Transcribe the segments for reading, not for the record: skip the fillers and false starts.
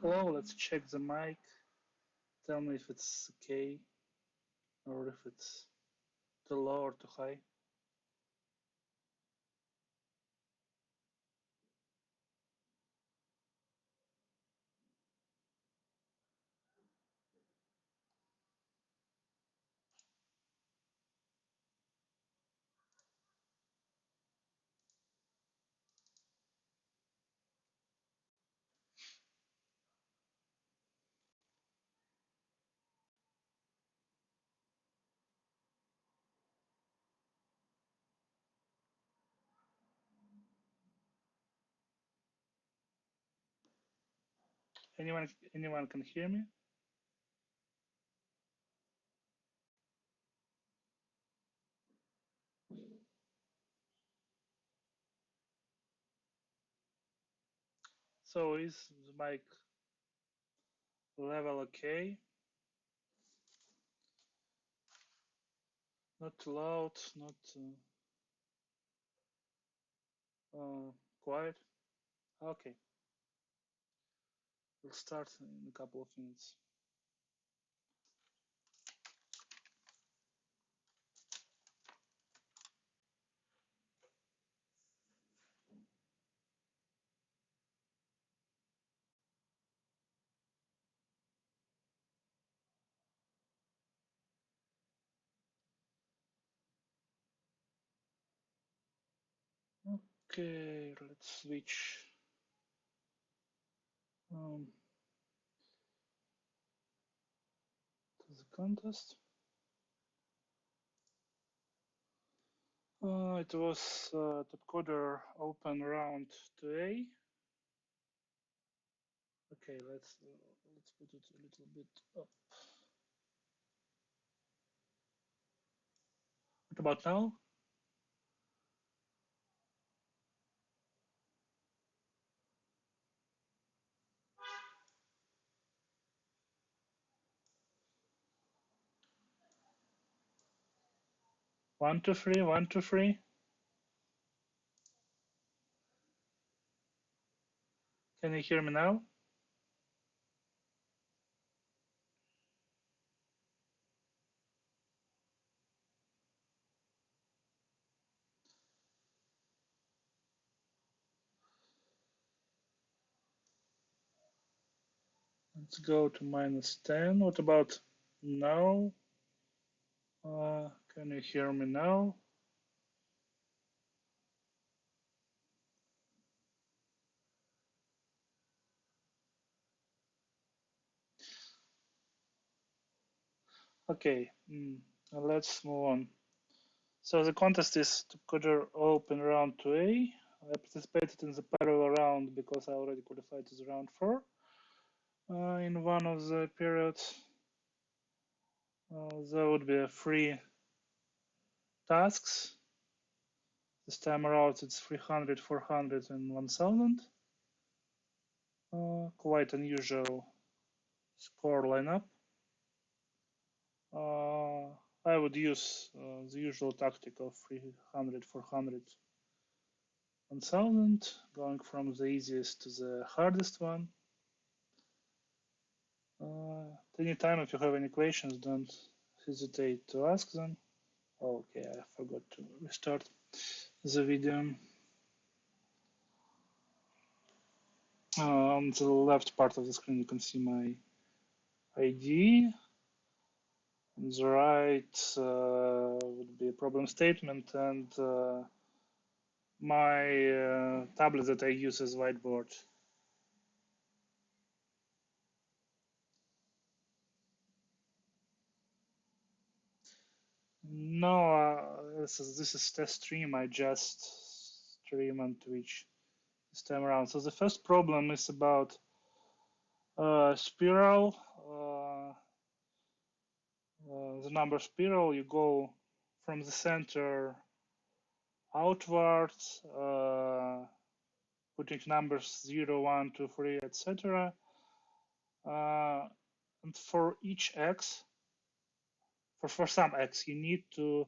Hello, let's check the mic. Tell me if it's okay or if it's too low or too high. Anyone can hear me? So is the mic level okay? Not too loud, not quiet? Okay, we'll start in a couple of minutes. Okay, let's switch to the contest. It was topcoder open round 2A. Okay, let's put it a little bit up. What about now? One, two, three, 1, 2, 3. Can you hear me now? Let's go to -10. What about now? Can you hear me now? Okay, let's move on. So the contest is topcoder open round 2A. I participated in the parallel round because I already qualified to the round 4. In one of the periods, there would be 3 tasks. This time around it's 300, 400, and 1000. Quite unusual score lineup. I would use the usual tactic of 300, 400, 1000, going from the easiest to the hardest one. Anytime if you have any questions, don't hesitate to ask them. Okay, I forgot to restart the video. On the left part of the screen, you can see my ID. On the right would be a problem statement, and my tablet that I use as whiteboard. No, this is test stream. I just stream on Twitch this time around. So the first problem is about spiral. The number spiral. You go from the center outwards, putting numbers 0, 1, 2, 3, etc. And for each x, for some x, you need to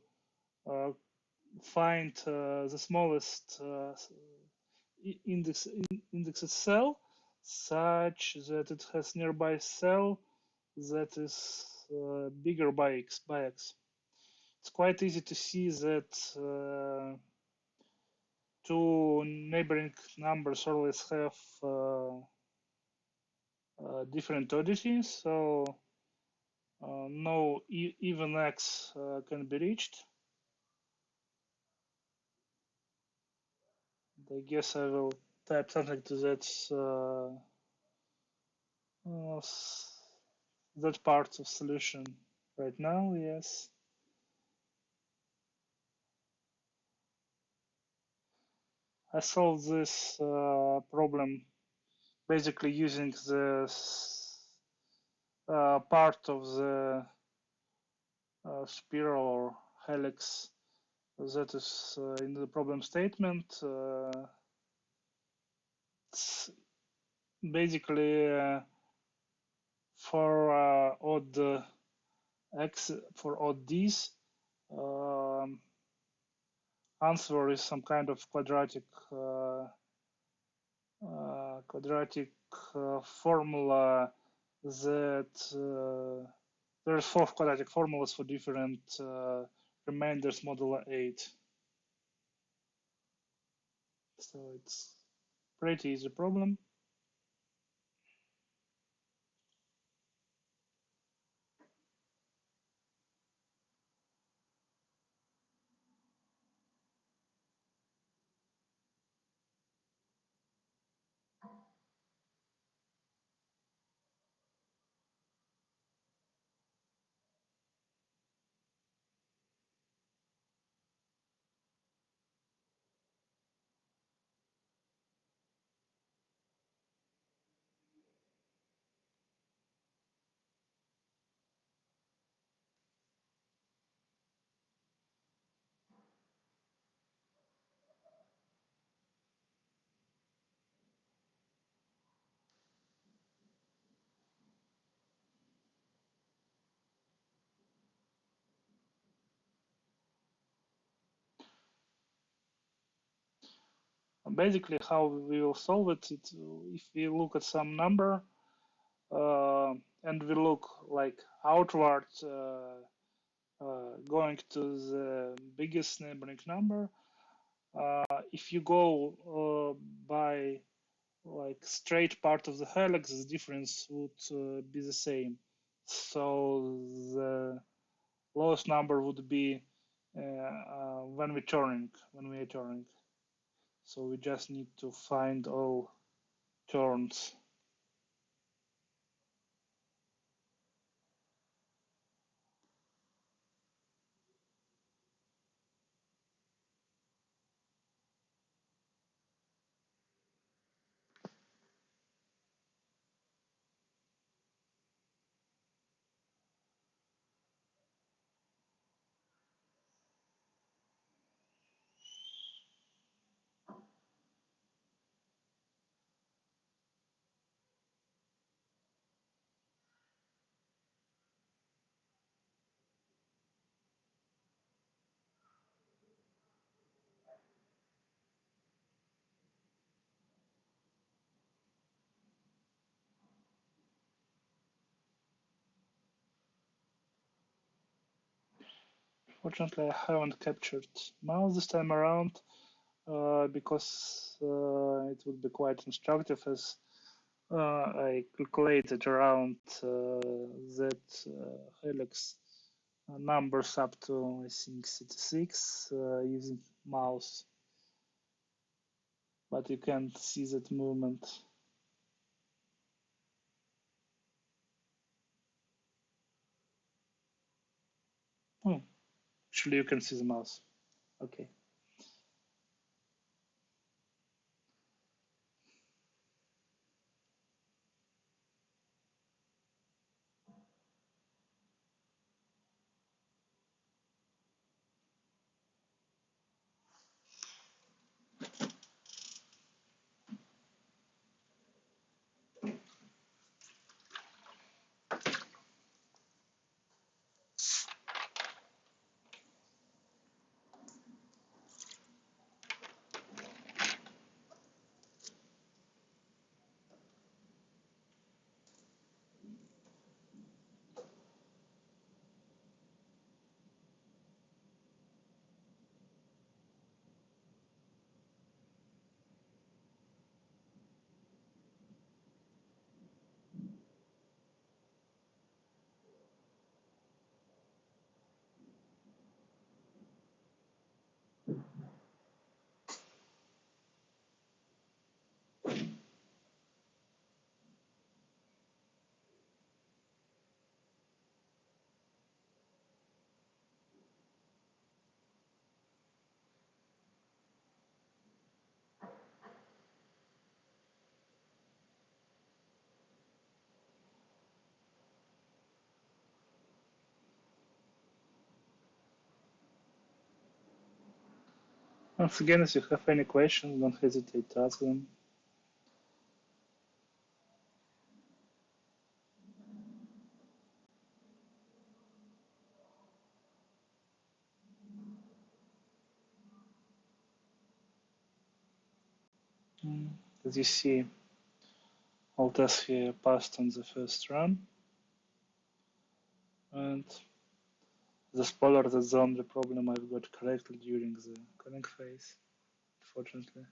find the smallest indexed cell such that it has nearby cell that is bigger by x. It's quite easy to see that two neighboring numbers always have different oddity, so no even x can be reached. I guess I will type something to that part of solution right now. Yes, I solved this problem basically using the part of the spiral or helix that is in the problem statement. It's basically for odd x for odd d's. Answer is some kind of quadratic formula that there's 4 quadratic formulas for different remainders modulo 8. So it's pretty easy problem. Basically, how we will solve it, if we look at some number and we look like outward going to the biggest neighboring number, if you go by like straight part of the helix, the difference would be the same. So the lowest number would be when we are turning. So we just need to find all turns. Fortunately, I haven't captured mouse this time around because it would be quite instructive as I calculated around that helix numbers up to, I think, 66 using mouse, but you can't see that movement. Oh, actually, you can see the mouse. Okay. Once again, if you have any questions, don't hesitate to ask them. As you see, all tests here passed on the first run. And the spoiler, that's the only problem I've got correctly during the coding phase, unfortunately.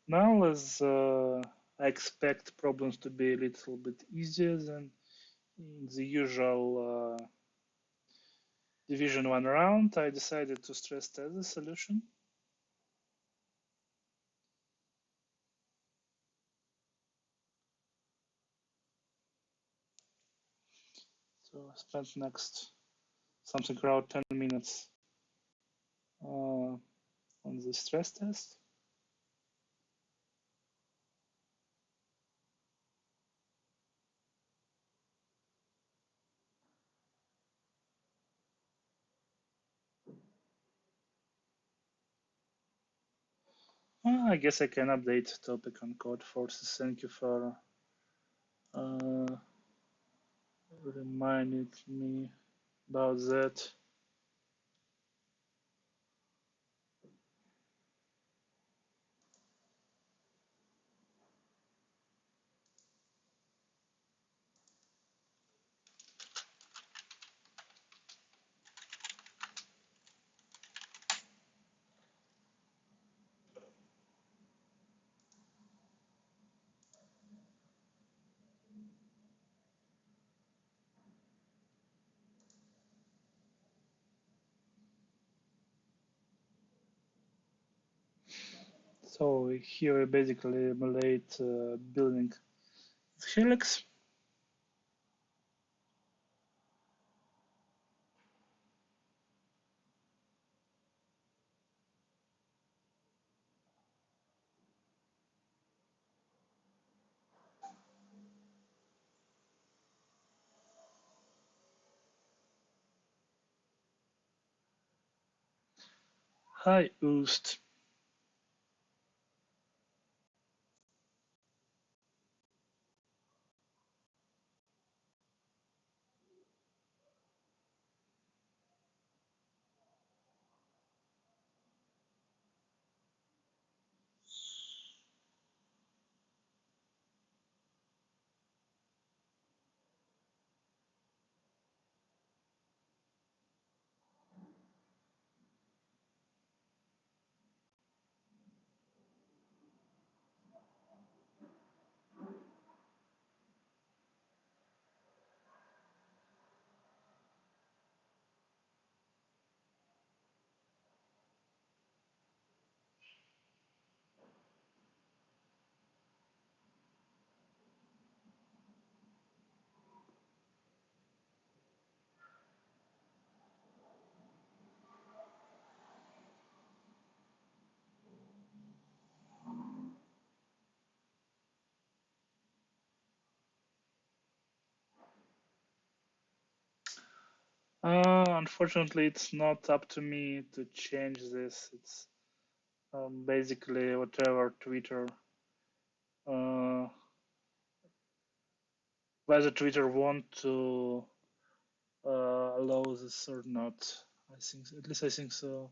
Now, as I expect problems to be a little bit easier than in the usual division 1 round, I decided to stress test the solution. So I spent next something around 10 minutes on the stress test. I guess I can update topic on code forces. Thank you for reminding me about that. So here we basically emulate building helix. Hi, Oost. Unfortunately, it's not up to me to change this. It's basically whatever Twitter, whether Twitter want to allow this or not. I think, at least I think so.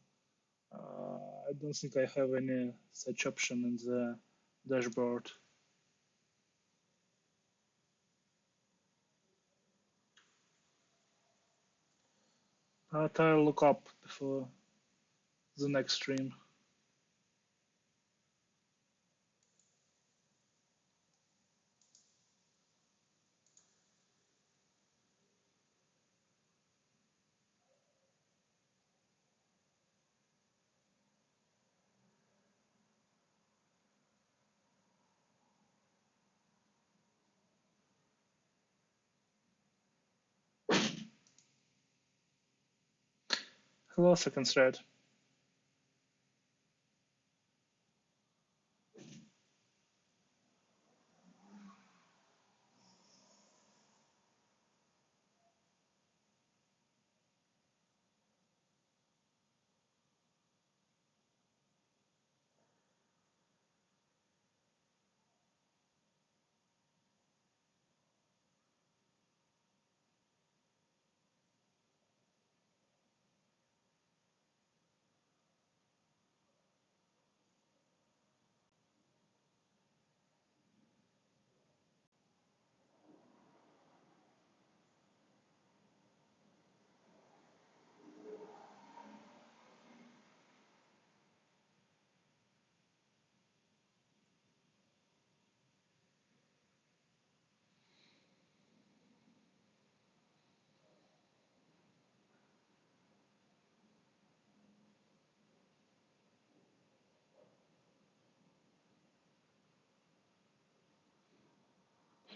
I don't think I have any such option in the dashboard. But I'll look up before the next stream. Hello, second thread.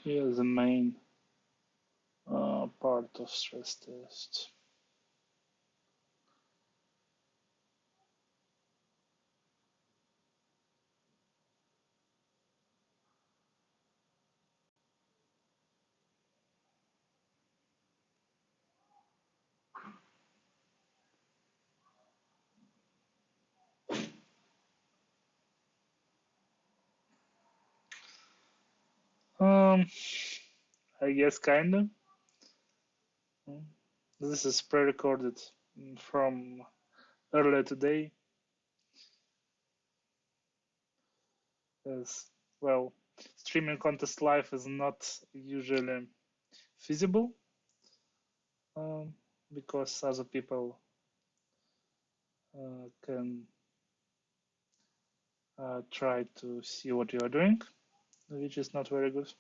Here's the main part of stress test. I guess kind of. This is pre-recorded from earlier today. As well, streaming contest live is not usually feasible because other people can try to see what you are doing, which is not very good.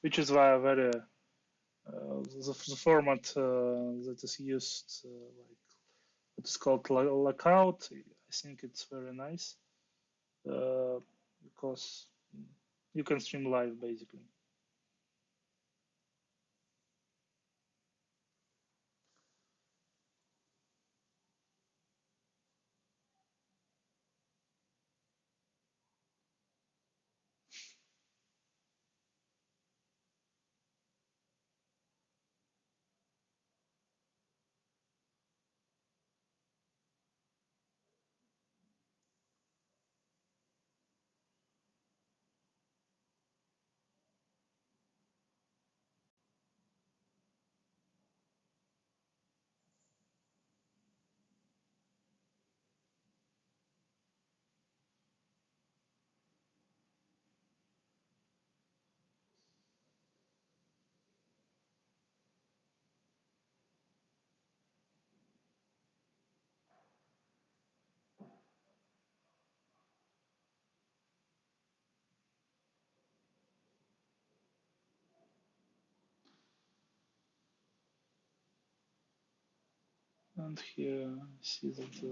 Which is why the format that is used, like it's called lockout. I think it's very nice because you can stream live basically. And here I see that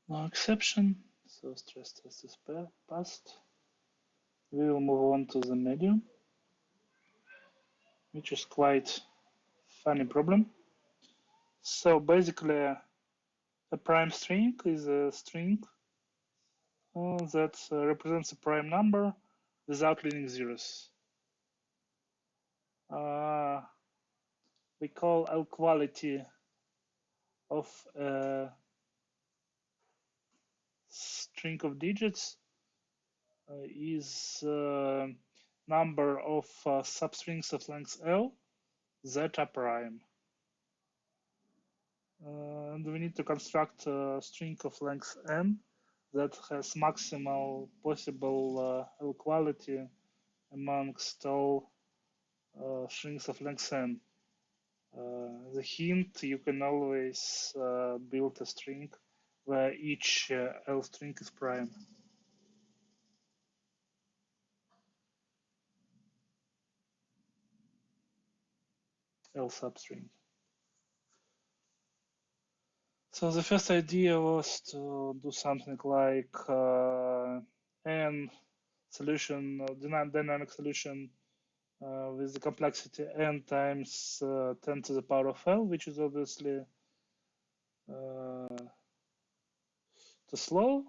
no exception, so stress test is passed. We will move on to the medium, which is quite funny problem. So basically, a prime string is a string that represents a prime number without leading zeros. We call L quality of a string of digits is number of substrings of length L that are prime. And we need to construct a string of length n that has maximal possible L quality amongst all strings of length n. The hint, you can always build a string where each L string is prime. L substring. So the first idea was to do something like n solution, dynamic solution with the complexity n times 10 to the power of L, which is obviously too slow.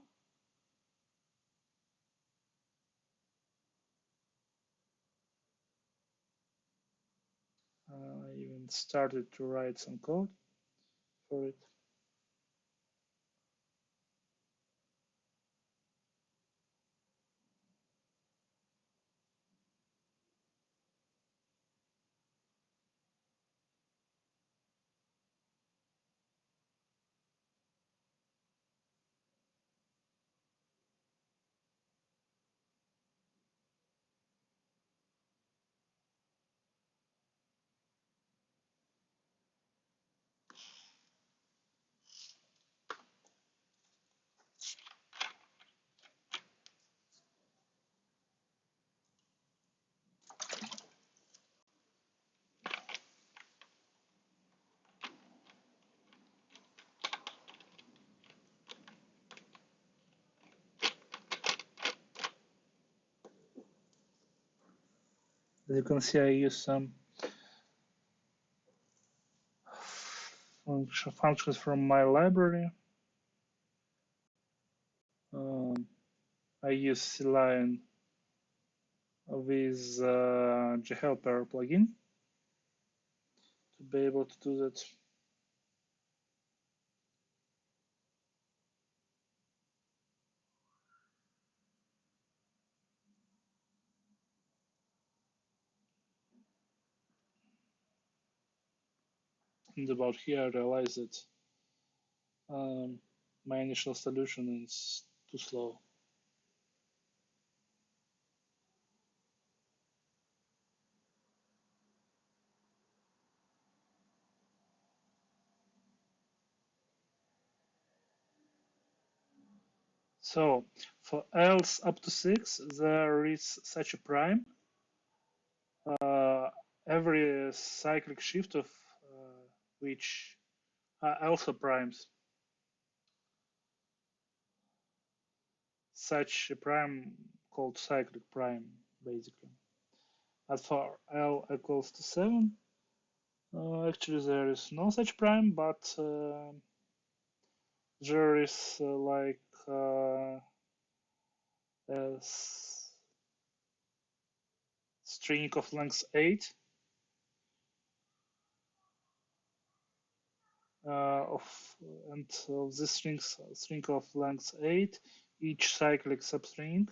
I even started to write some code for it. As you can see, I use some functions from my library. I use cline with ghelper plugin to be able to do that. And about here, I realized that my initial solution is too slow. So for else up to 6, there is such a prime. Every cyclic shift of which are also primes. Such a prime called cyclic prime, basically. As for L equals to 7, actually there is no such prime, but there is like a string of length 8 and of this string of length 8, each cyclic substring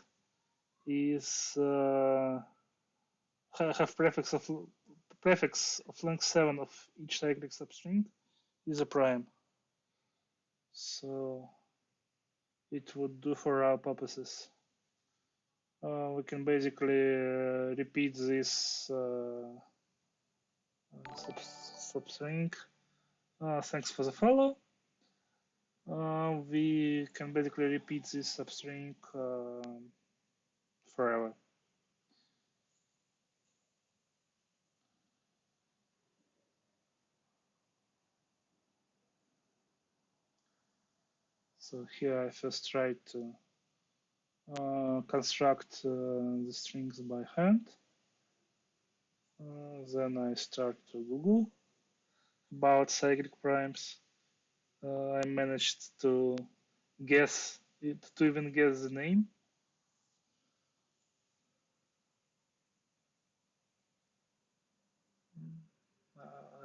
is have prefix of length 7 of each cyclic substring is a prime. So it would do for our purposes. We can basically repeat this substring. Thanks for the follow. We can basically repeat this substring forever. So here I first try to construct the strings by hand. Then I start to Google about cyclic primes. I managed to guess it, to even guess the name.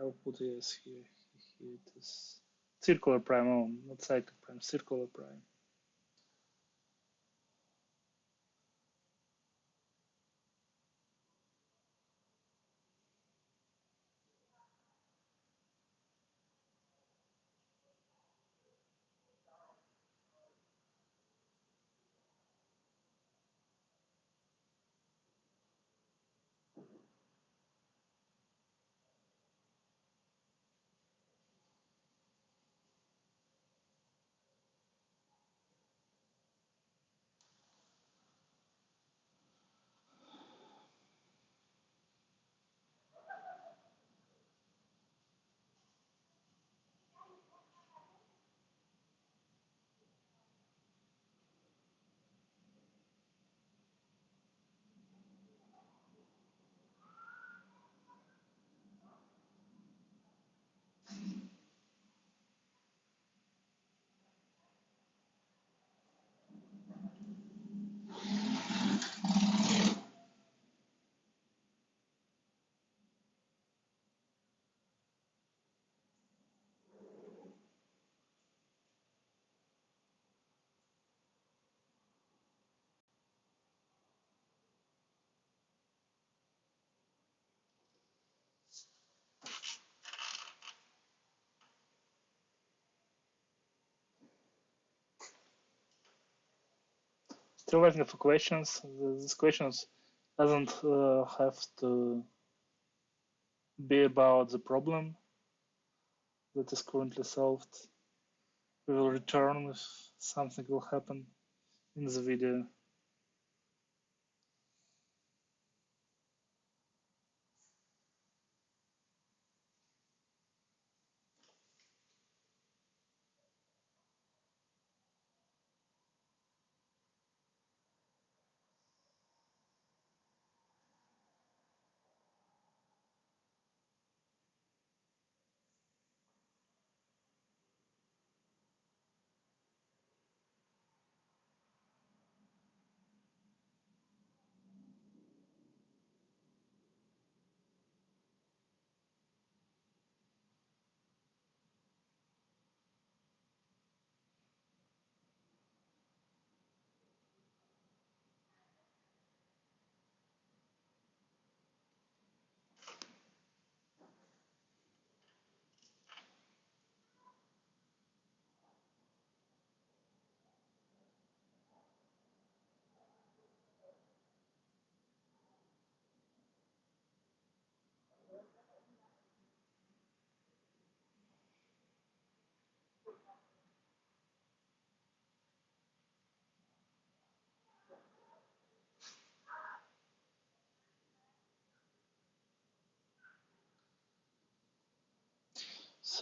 I'll put yes here. Here it is. Circular prime, oh, not cyclic prime, circular prime. Still waiting for questions. These questions doesn't have to be about the problem that is currently solved. We will return if something will happen in the video.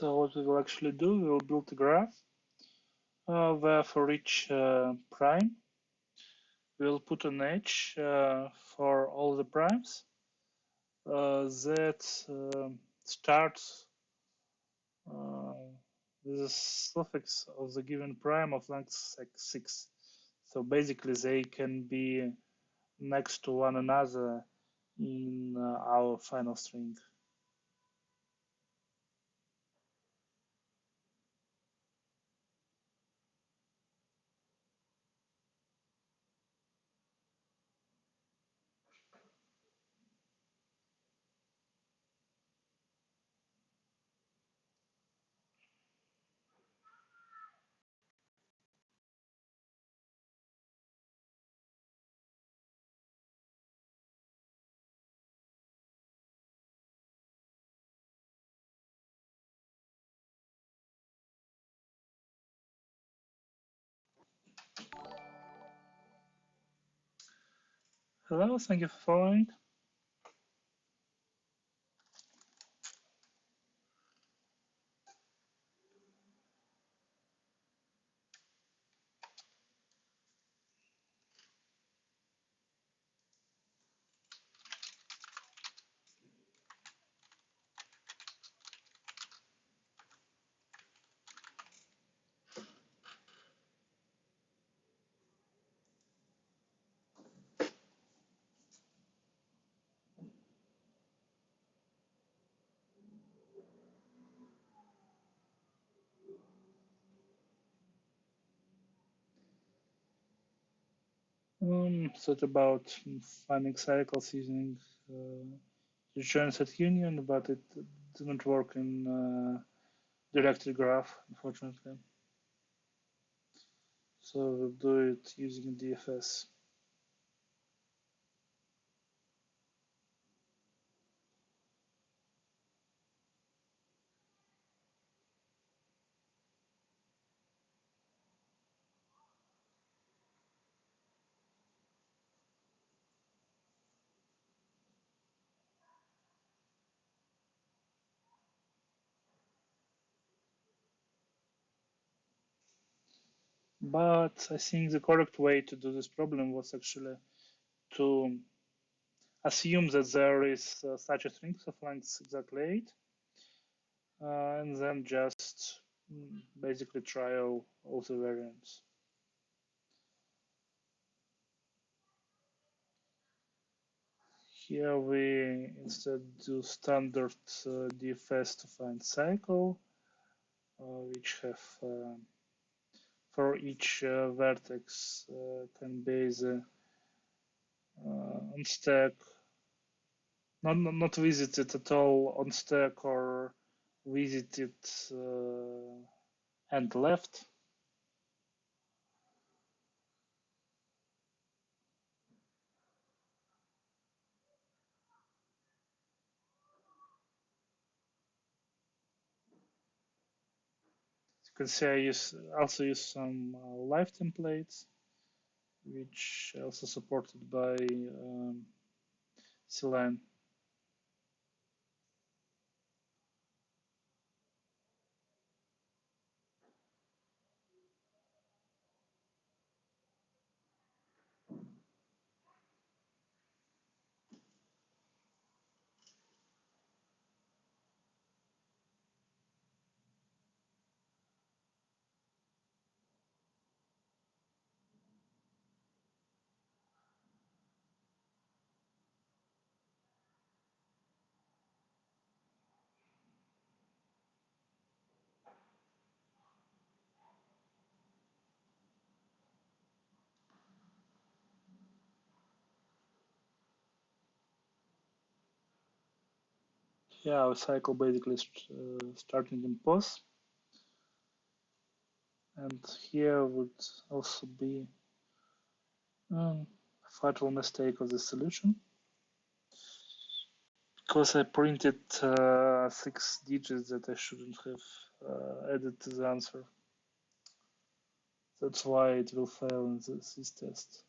So what we will actually do, we will build a graph where for each prime, we will put an edge for all the primes that starts with a suffix of the given prime of length 6. So basically they can be next to one another in our final string. Hello, thank you for following. So it's about finding cycles using return set union, but it didn't work in directed graph, unfortunately. So we'll do it using DFS. But I think the correct way to do this problem was actually to assume that there is such a string of length exactly 8, and then just basically try all the variants. Here we instead do standard DFS to find cycle, which have for each vertex can be the on stack, not visited at all on stack or visited and left. You can see I also use some live templates, which are also supported by CLAN. Yeah, our cycle basically starting in pos. And here would also be a fatal mistake of the solution, because I printed 6 digits that I shouldn't have added to the answer. That's why it will fail in this test.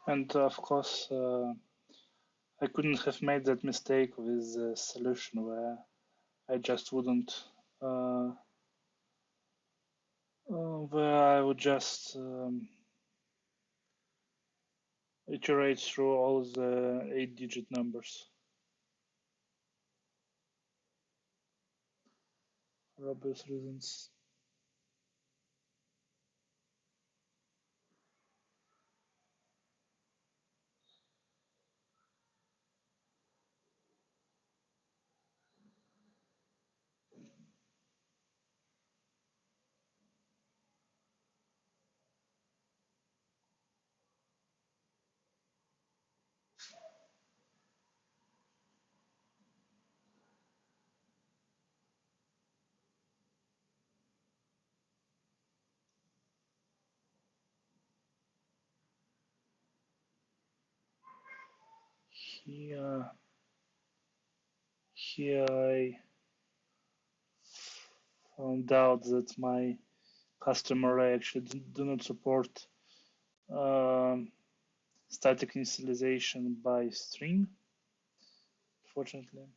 And of course, I couldn't have made that mistake with the solution where I just wouldn't, where I would just iterate through all the 8-digit numbers for obvious reasons. Here I found out that my customer actually do not support um, static initialization by string, fortunately.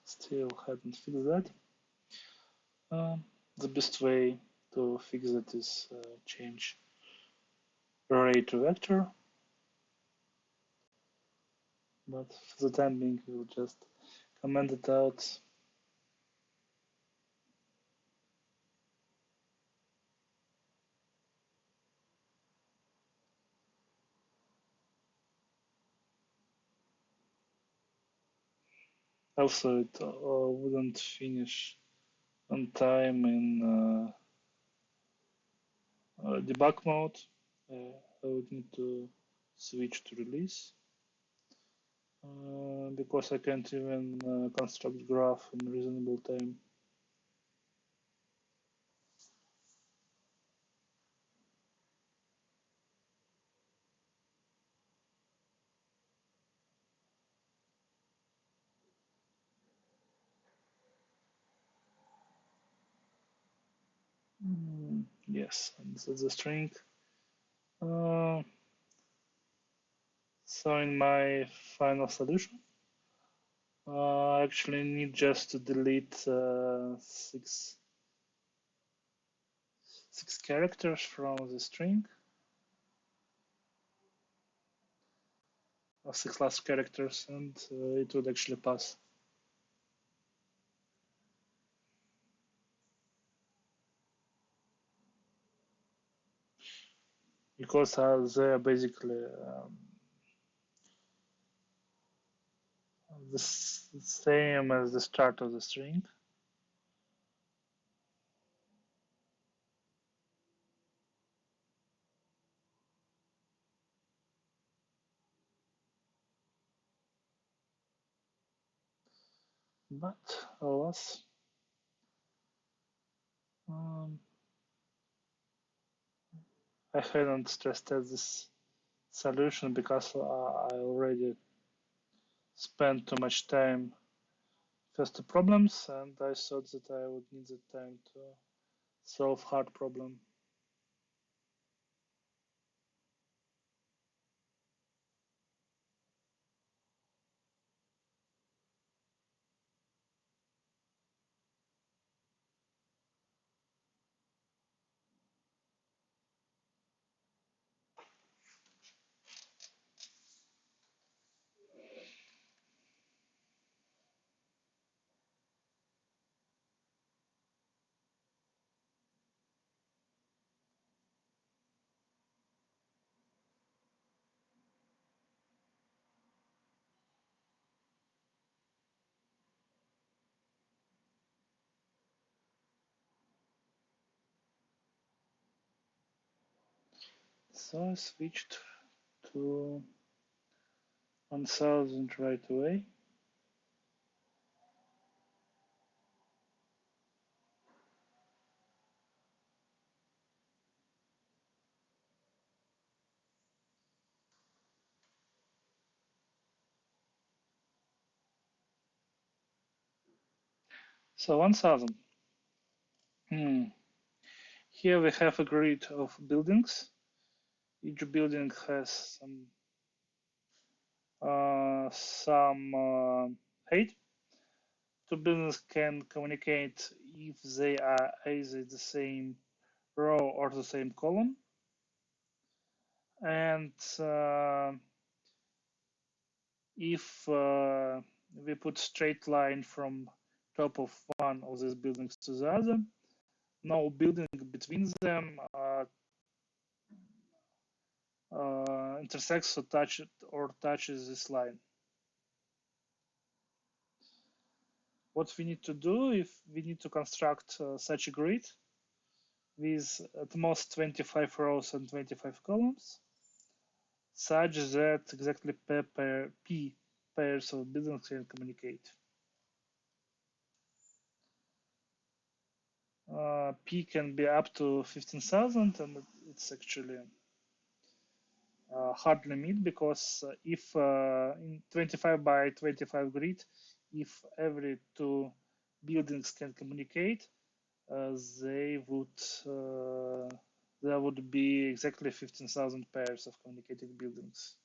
Still haven't fixed that. The best way to fix it is change array to vector, but for the time being, we'll just comment it out. Also, it wouldn't finish on time in debug mode. I would need to switch to release because I can't even construct graph in reasonable time. Yes, and that's the string. So in my final solution, I actually need just to delete six characters from the string, or 6 last characters, and it would actually pass. Because they're basically the same as the start of the string. But alas, I hadn't stress tested this solution because I already spent too much time first to problems, and I thought that I would need the time to solve hard problem. So I switched to 1000 right away. So 1000. Here we have a grid of buildings. Each building has some height. Two buildings can communicate if they are either the same row or the same column. And if we put straight line from top of one of these buildings to the other, no building between them intersects or touches this line. What we need to do if we need to construct such a grid with at most 25 rows and 25 columns, such that exactly p pairs of buildings can communicate. P can be up to 15,000, and it's actually hard limit because if in 25 by 25 grid, if every two buildings can communicate, they would there would be exactly 15,000 pairs of communicating buildings.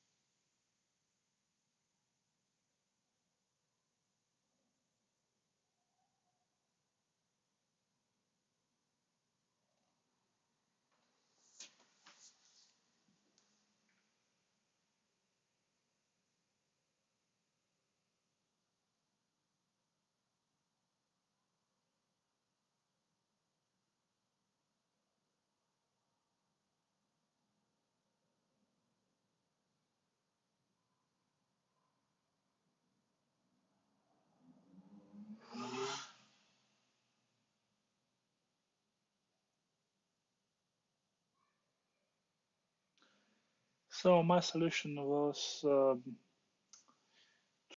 So my solution was to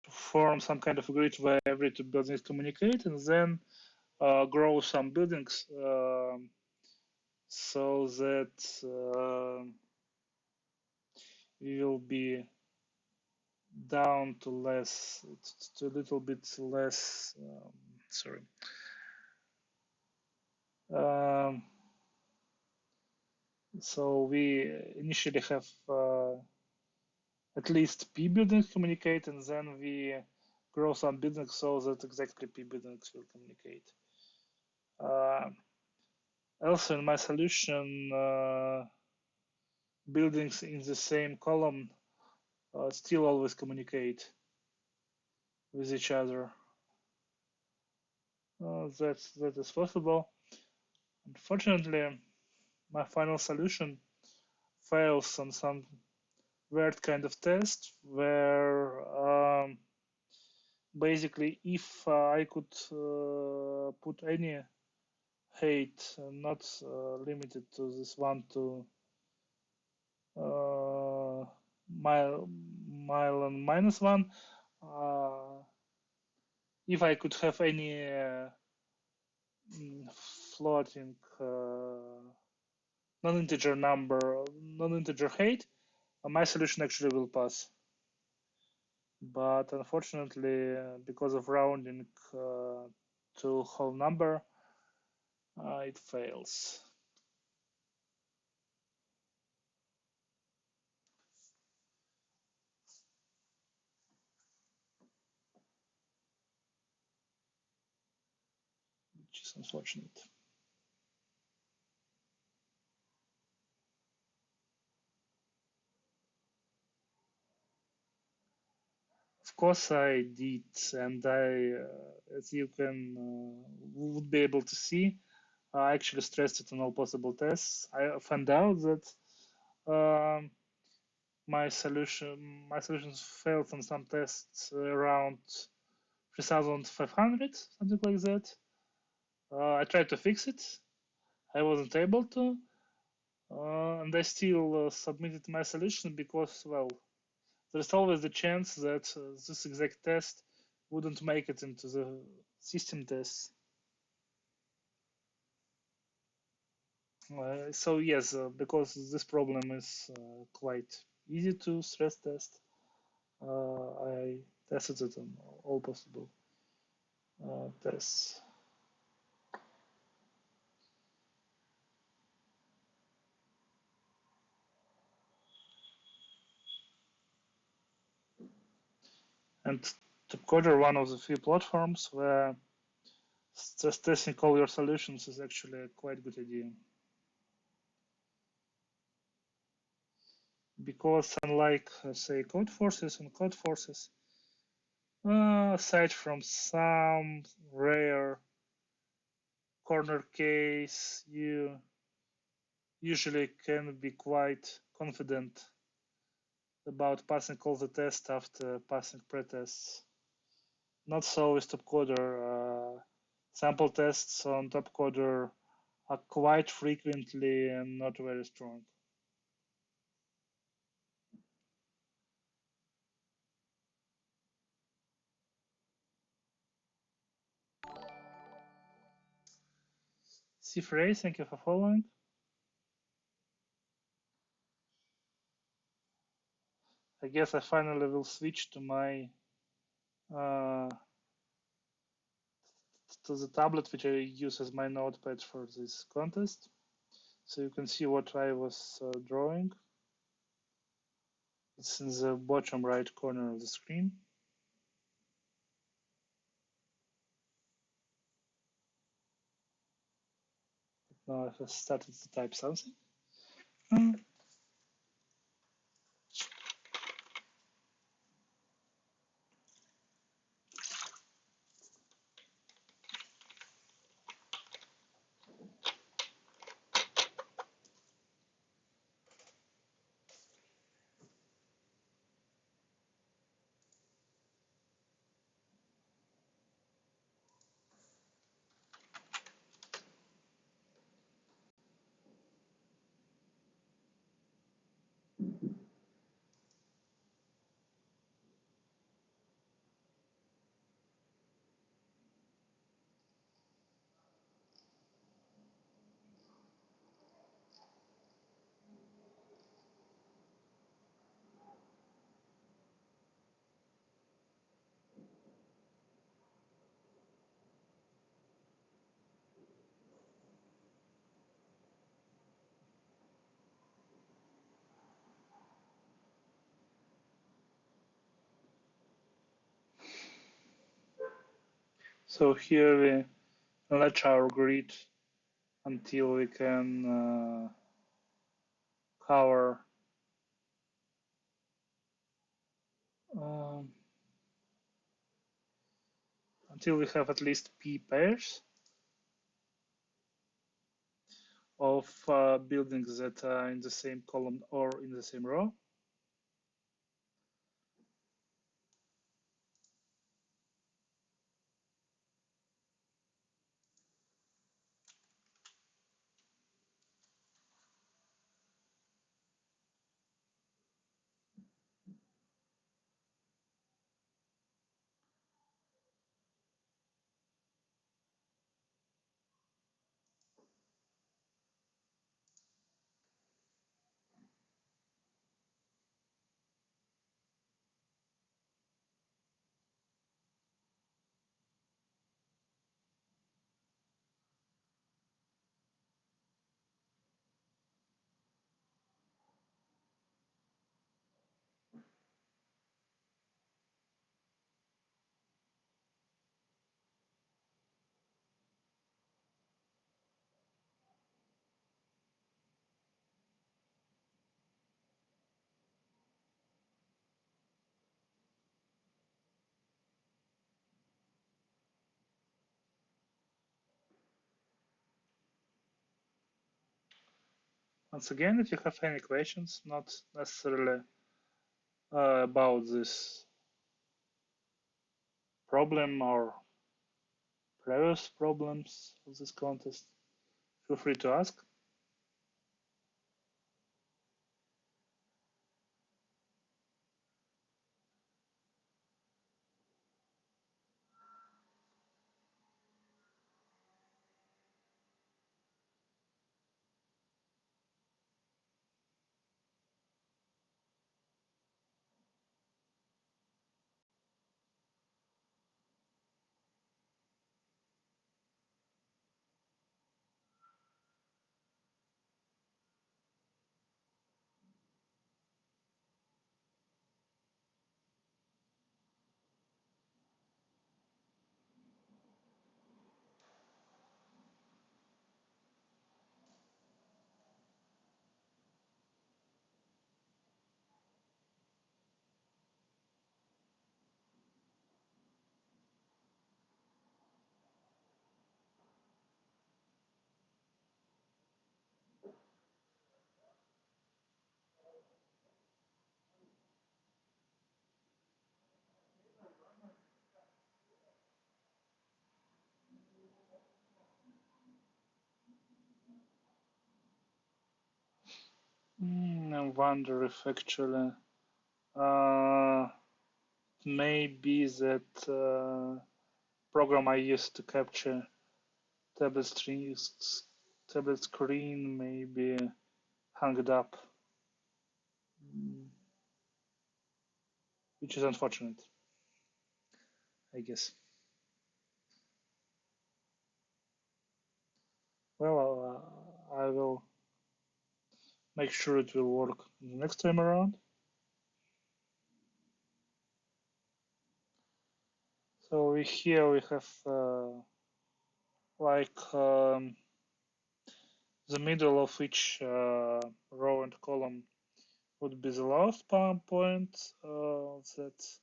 form some kind of grid where every two buildings communicate, and then grow some buildings so that we will be down to less, to a little bit less. Sorry. So we initially have at least P buildings communicate, and then we grow some buildings so that exactly P buildings will communicate. Also, in my solution, buildings in the same column still always communicate with each other. That is possible. Unfortunately, my final solution fails on some weird kind of test where basically if I could put any height not limited to this 1 to mile and minus 1, if I could have any floating non-integer number, non-integer height, my solution actually will pass. But unfortunately, because of rounding to whole number, it fails. Which is unfortunate. Of course I did, and as you would be able to see, I actually stressed it on all possible tests. I found out that my solutions failed on some tests around 3,500, something like that. I tried to fix it. I wasn't able to. And I still submitted my solution because, well, there's always the chance that this exact test wouldn't make it into the system tests. So yes, because this problem is quite easy to stress test, I tested it on all possible tests. And topcoder, one of the few platforms where stress testing all your solutions is actually a quite good idea. Because unlike, say, Codeforces and Codeforces, aside from some rare corner case, you usually can be quite confident about passing all the tests after passing pretests. Not so with topcoder. Sample tests on topcoder are quite frequently and not very strong. Cifre, thank you for following. I guess I finally will switch to my to the tablet which I use as my notepad for this contest. So you can see what I was drawing. It's in the bottom right corner of the screen. Now I have started to type something. So here we enlarge our grid until we can cover um, until we have at least p pairs of buildings that are in the same column or in the same row. Once again, if you have any questions, not necessarily about this problem or previous problems of this contest, feel free to ask. wonder if actually maybe that program I used to capture tablet screen maybe hung it up, which is unfortunate, I guess. Well, I will make sure it will work the next time around. So here we have like the middle of each row and column would be the lowest point of that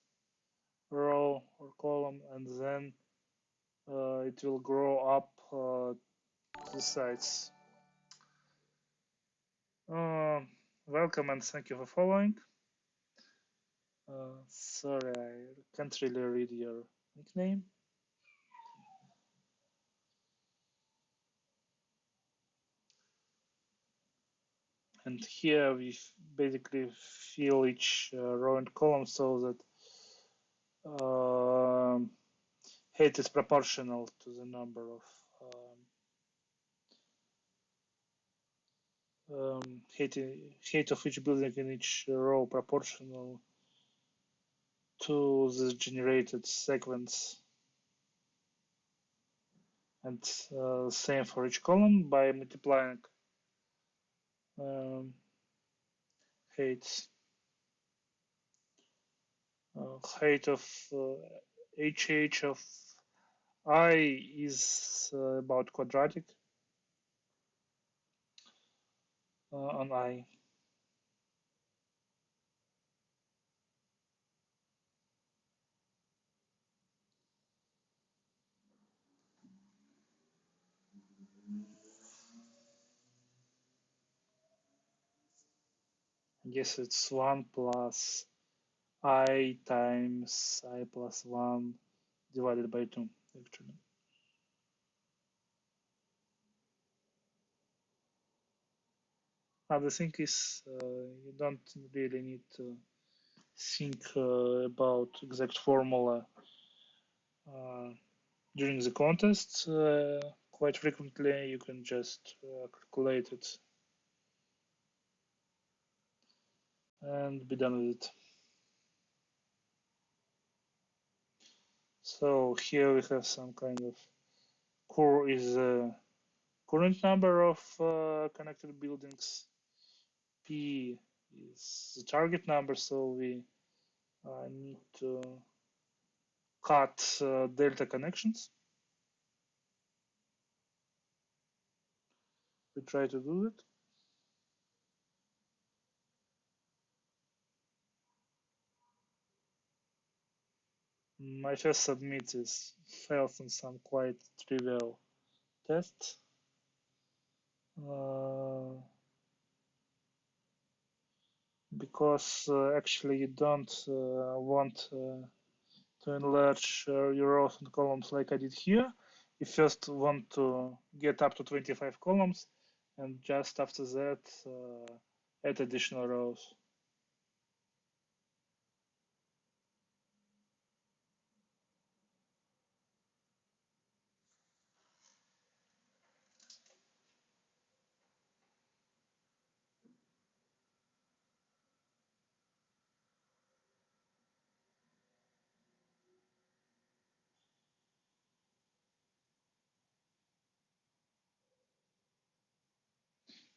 row or column, and then it will grow up to the sides. Welcome and thank you for following. Sorry, I can't really read your nickname. And here we basically fill each row and column so that height is proportional to the number of height of each building in each row proportional to the generated sequence. And same for each column by multiplying heights. Height of HH of I is about quadratic on I. Yes, it's 1 plus I times I plus 1 divided by 2, actually. The thing is, you don't really need to think about exact formula during the contest. Quite frequently, you can just calculate it and be done with it. So here we have some kind of core is the current number of connected buildings. P is the target number, so we need to cut delta connections. We try to do it. My first submit is failed on some quite trivial tests. Because actually you don't want to enlarge your rows and columns like I did here. You first want to get up to 25 columns, and just after that add additional rows.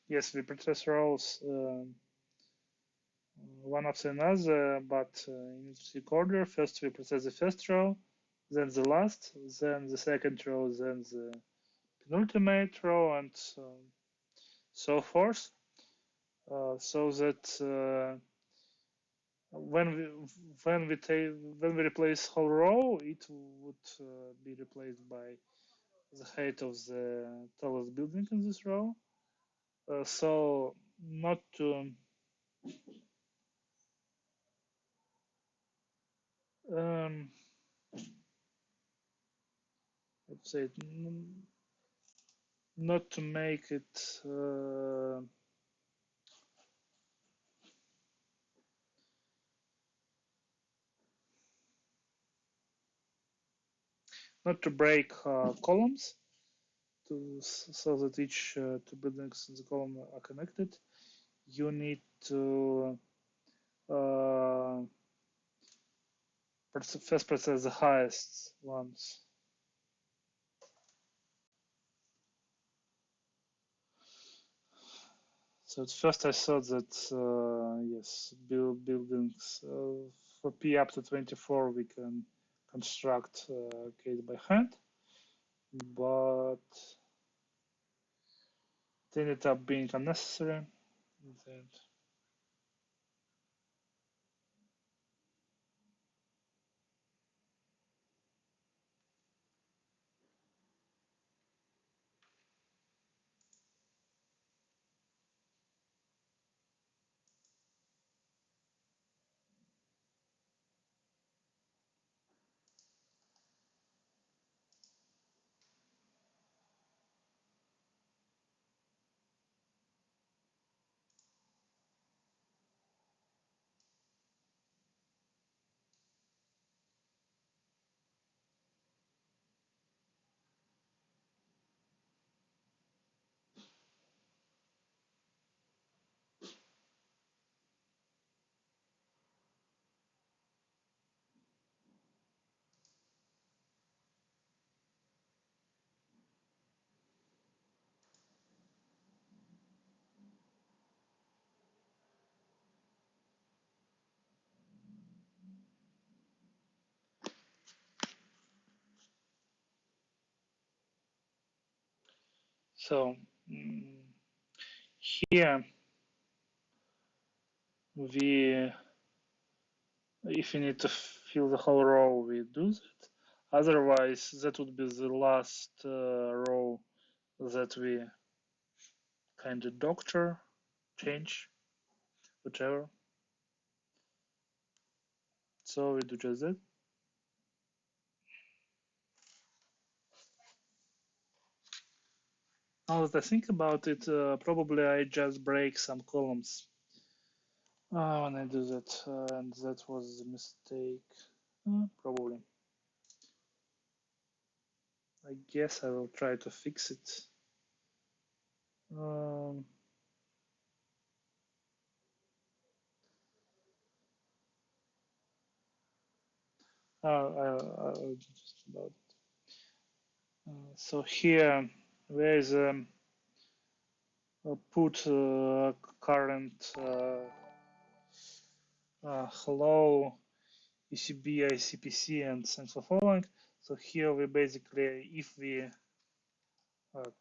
Yes, we process rows one after another, but in its order. First we process the first row, then the last, then the second row, then the penultimate row, and so forth. So that when we replace whole row, it would be replaced by the height of the tallest building in this row. So not to let's say not to make it not to break columns, so that each two buildings in the column are connected. You need to first process the highest ones. So at first I thought that yes, buildings for P up to 24 we can construct case by hand, but it ended up being unnecessary. So here we, if we need to fill the whole row, we do that. Otherwise, that would be the last row that we kind of doctor, change, whatever. So we do just that. Now that I think about it, probably I just break some columns when I do that, and that was a mistake. Probably. I guess I will try to fix it. Just about. So here, where is put current hello ECB, ICPC, and central following. So here we basically, if we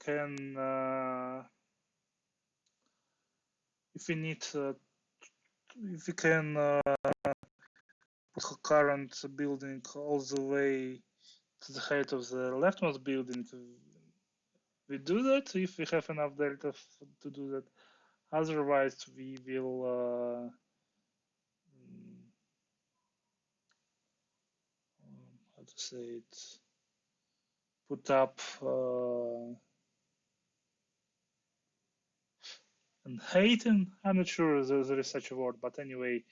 can, if we need, if we can put current building all the way to the height of the leftmost building, we do that if we have enough delta to do that. Otherwise, we will how to say it, put up and hating. I'm not sure there is such a word, but anyway,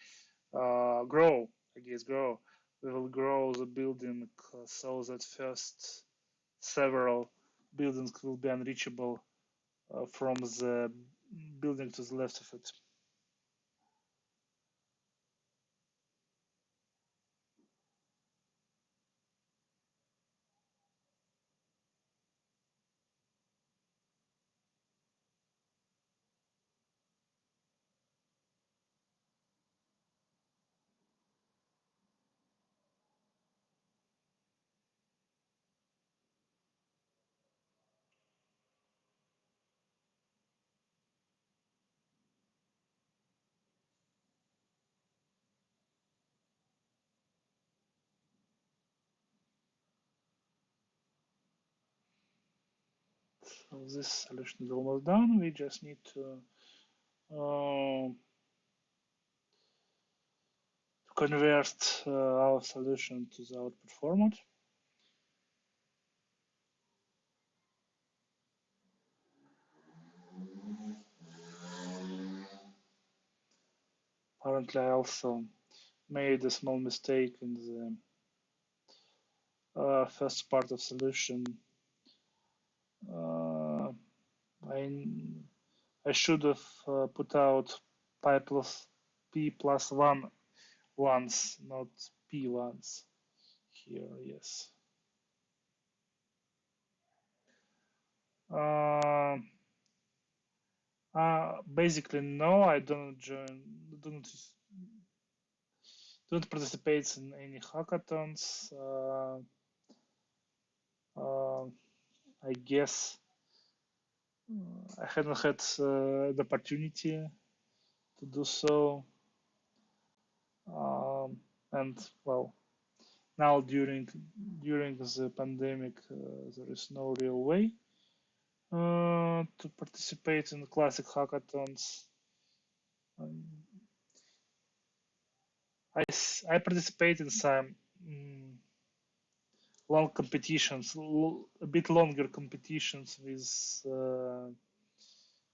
grow. I guess grow. We will grow the building so that first several buildings will be unreachable from the building to the left of it. So this solution is almost done. We just need to convert our solution to the output format. Apparently, I also made a small mistake in first part of solution. I should have put out p plus 1 once, not p once here, yes. Basically, no, I don't participate in any hackathons. I guess I haven't had the opportunity to do so. And well, now during the pandemic, there is no real way to participate in classic hackathons. I participate in some long competitions, a bit longer competitions with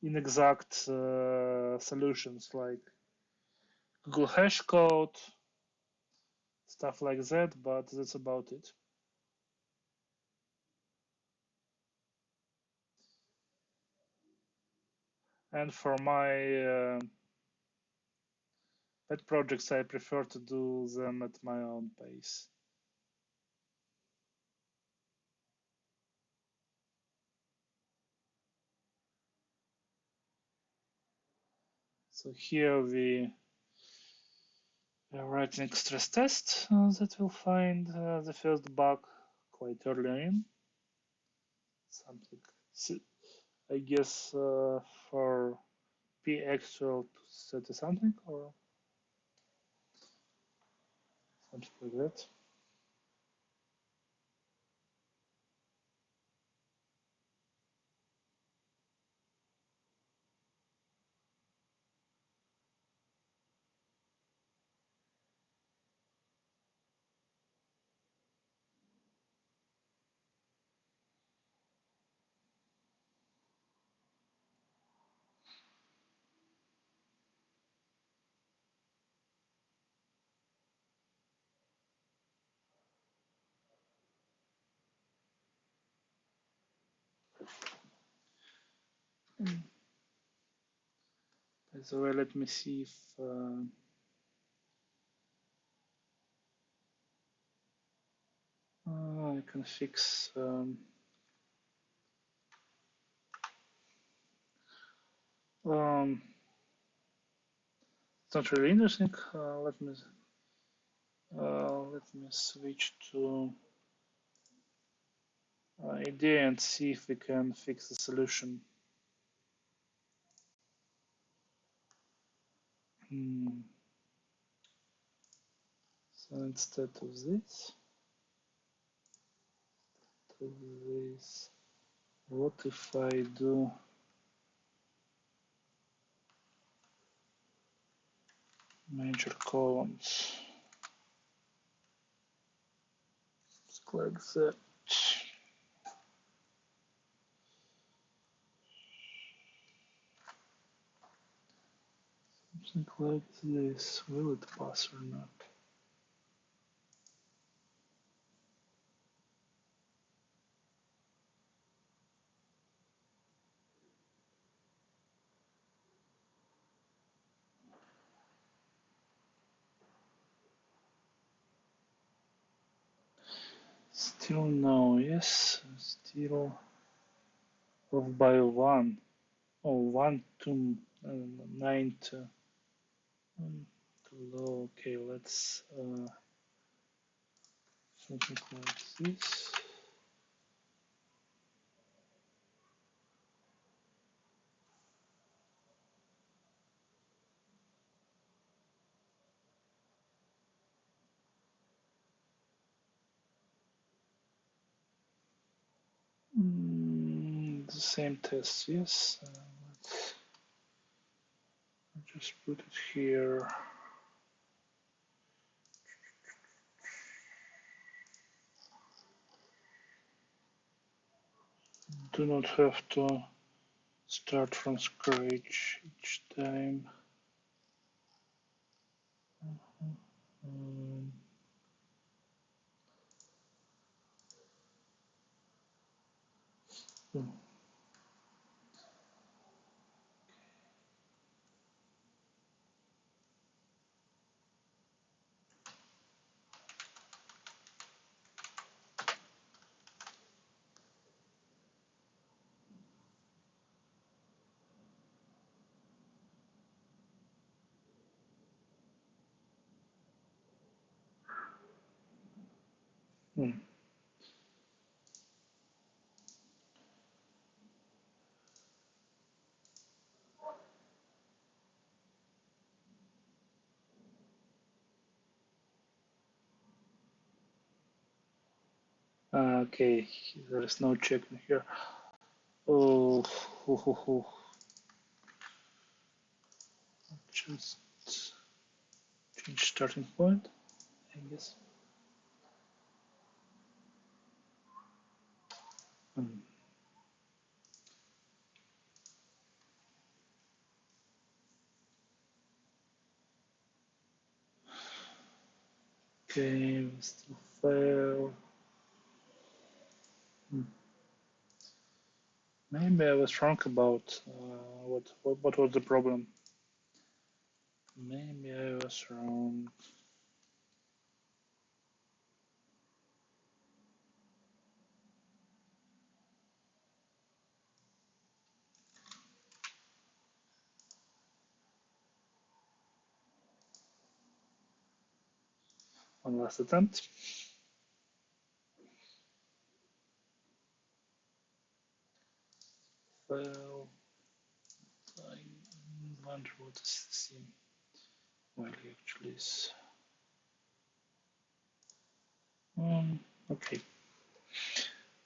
inexact solutions like Google hash code, stuff like that, but that's about it. And for my pet projects, I prefer to do them at my own pace. So here we are writing stress test that will find the first bug quite early in. Something, I guess, for p actual to 30 something or something like that. By the way, let me see if I can fix it's not really interesting. Let me switch to idea and see if we can fix the solution. So instead of this, what if I do major columns? It's like that. Something like this. Will it pass or not? Still no, yes. Still off by 1. Oh, 1 to 9 to too low. Okay, let's something like this. The same test, yes. Let's just put it here. Do not have to start from scratch each time. Hmm. Hmm. Okay, there is no checking here. Oh, just change starting point, I guess. Hmm. Okay, we still fail. Hmm. Maybe I was wrong about what was the problem. Maybe I was wrong. One last attempt. Fail. I wonder what is the same value actually is. Okay.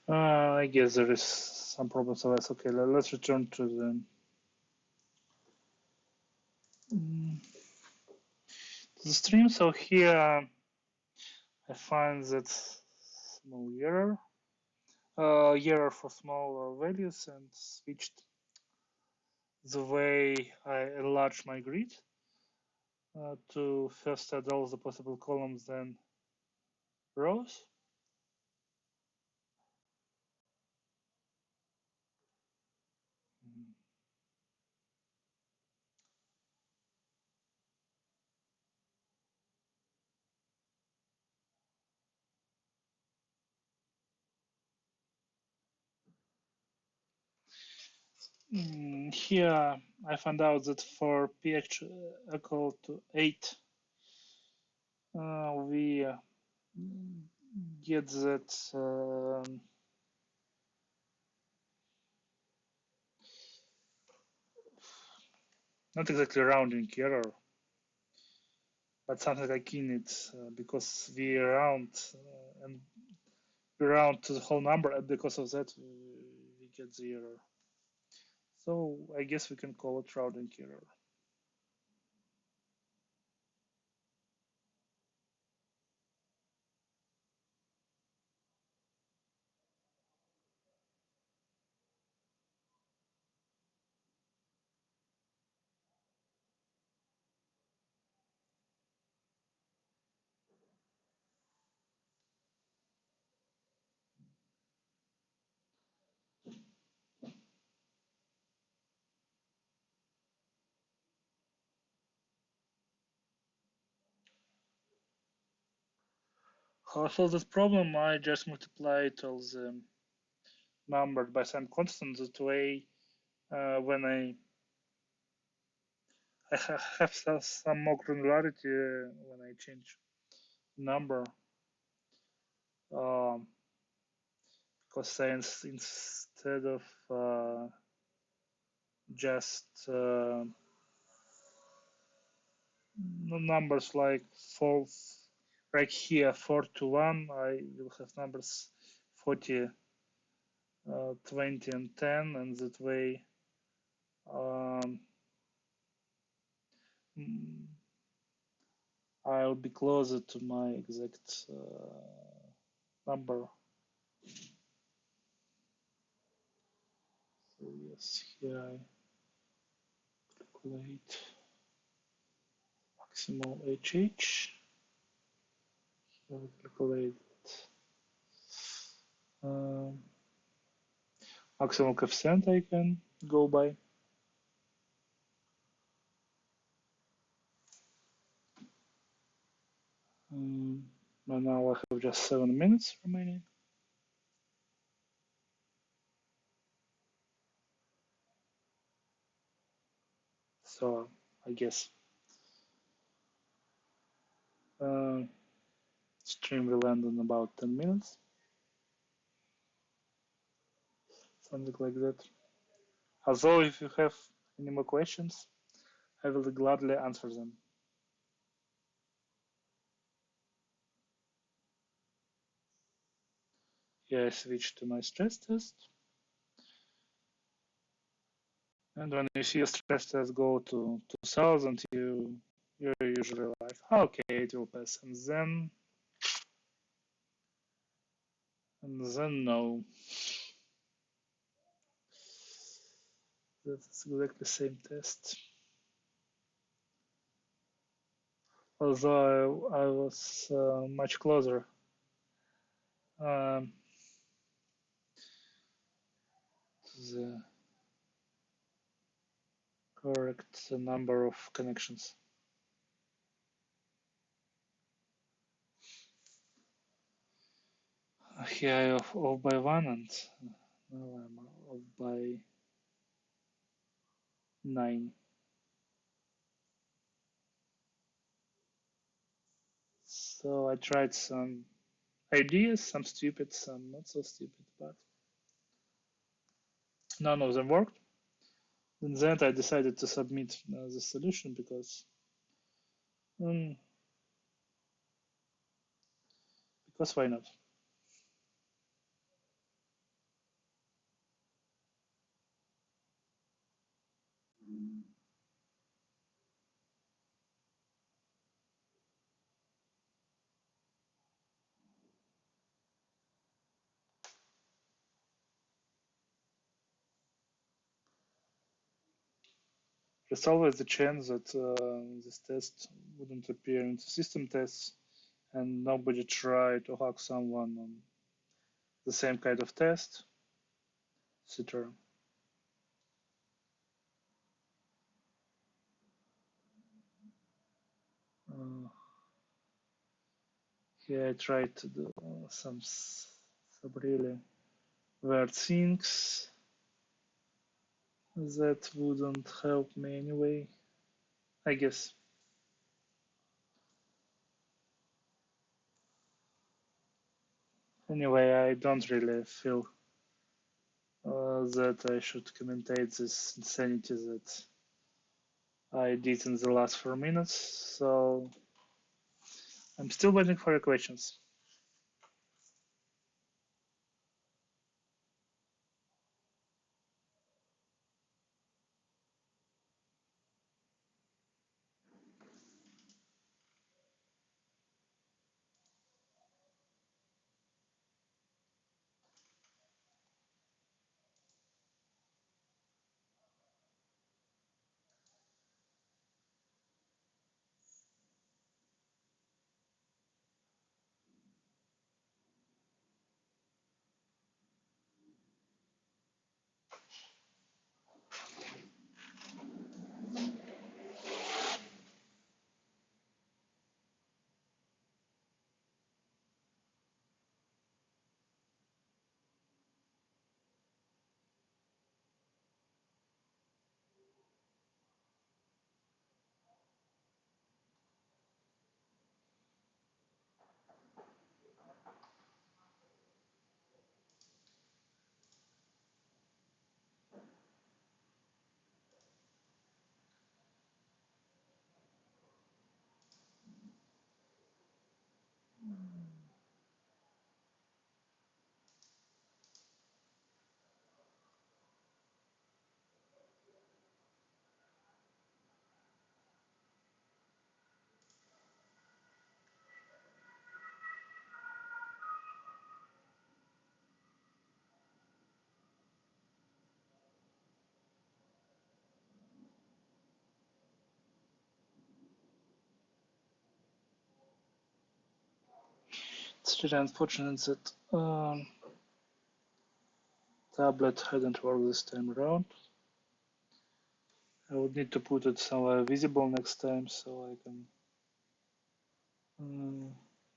I guess there is some problem, so that's okay. Let's return to the stream. So here I find that small error for small values, and switched the way I enlarge my grid to first add all the possible columns, then rows. Here I found out that for pH equal to 8, we get that not exactly rounding error, but something like init, because we round and we round to the whole number, and because of that we get the error. So I guess we can call it rounding error. How I solve this problem? I just multiplied all the numbers by some constant. That way, when I have some more granularity when I change number, um, because since instead of just numbers like 4, right here 4 to 1, I will have numbers 40, 20, and 10, and that way um, I'll be closer to my exact number. So yes, here I calculate maximal HH. Here I calculate um, Maximum coefficient I can go by. And now I have just 7 minutes remaining. So I guess stream will end in about 10 minutes. Something like that. Although if you have any more questions, I will gladly answer them. Here I switch to my stress test. And when you see a stress test go to 2000, you're usually like, okay, it will pass. And then no. That's exactly the same test. Although I was much closer. The correct number of connections. Here I off by 1 and now I'm off by 9. So I tried some ideas, some stupid, some not so stupid, but none of them worked. In the end, I decided to submit the solution um, because why not? There's always the chance that this test wouldn't appear in the system tests and nobody tried to hack someone on the same kind of test, etc. Here I tried to do some really weird things that wouldn't help me anyway, I guess. Anyway, I don't really feel that I should commentate this insanity that I did in the last 4 minutes. So I'm still waiting for your questions. It's really unfortunate that Tablet hadn't worked this time around. I would need to put it somewhere visible next time so I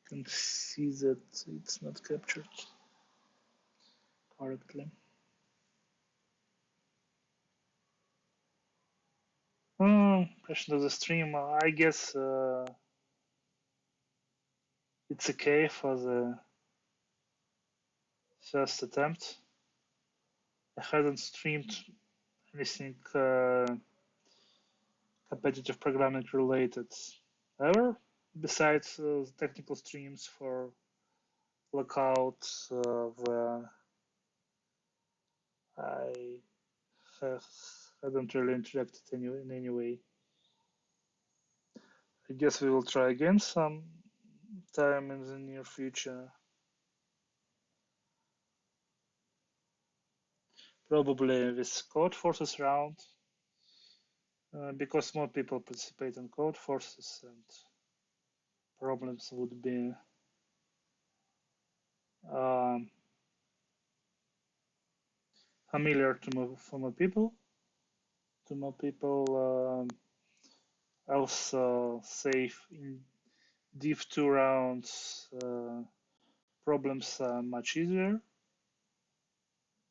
can see that it's not captured correctly. Question of the stream. I guess it's okay for the first attempt. I hadn't streamed anything competitive programming related ever, besides technical streams for Lookout, where I hadn't really interacted in any way. I guess we will try again some time in the near future. Probably with Code Forces round, because more people participate in Code Forces and problems would be familiar for more people. To more people, also safe in div 2 rounds, problems are much easier.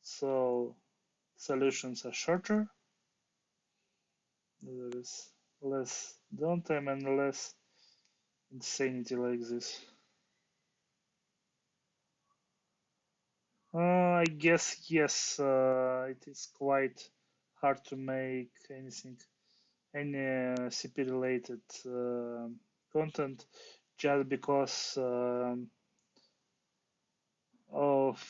So solutions are shorter. There is less downtime and less insanity like this. I guess yes, it is quite hard to make anything, any CP related content, just because of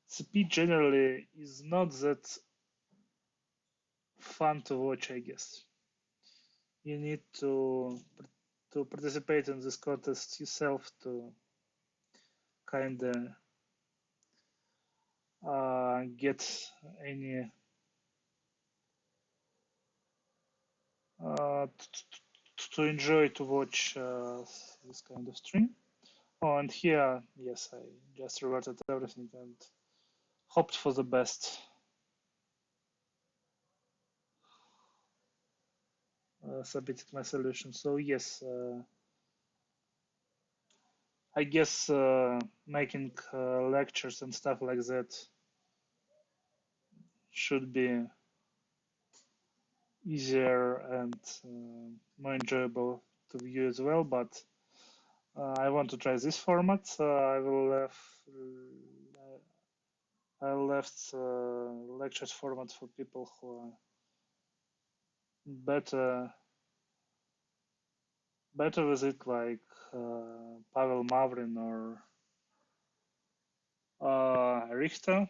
CP generally is not that fun to watch, I guess. You need to participate in this contest yourself to kind of get any to enjoy to watch this kind of stream. Oh, and here, yes, I just reverted everything and hoped for the best. Submitted my solution. So yes, I guess making lectures and stuff like that should be easier and more enjoyable to view as well. But I want to try this format. I left lectures format for people who are better with it, like Pavel Mavrin or Richter.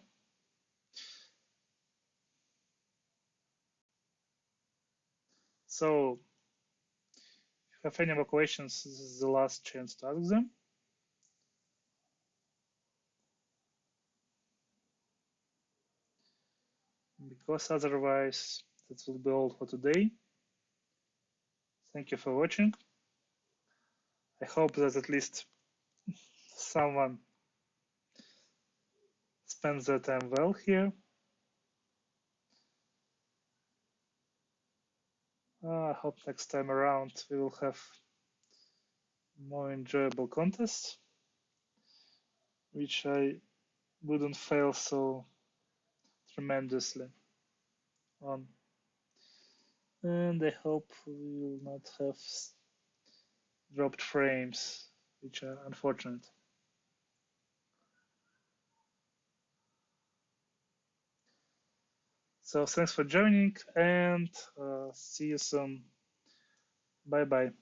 So if you have any more questions, this is the last chance to ask them. Because otherwise, that will be all for today. Thank you for watching. I hope that at least someone spends their time well here. I hope next time around we will have more enjoyable contests, which I wouldn't fail so tremendously on. And I hope we will not have dropped frames, which are unfortunate. So thanks for joining and see you soon. Bye bye.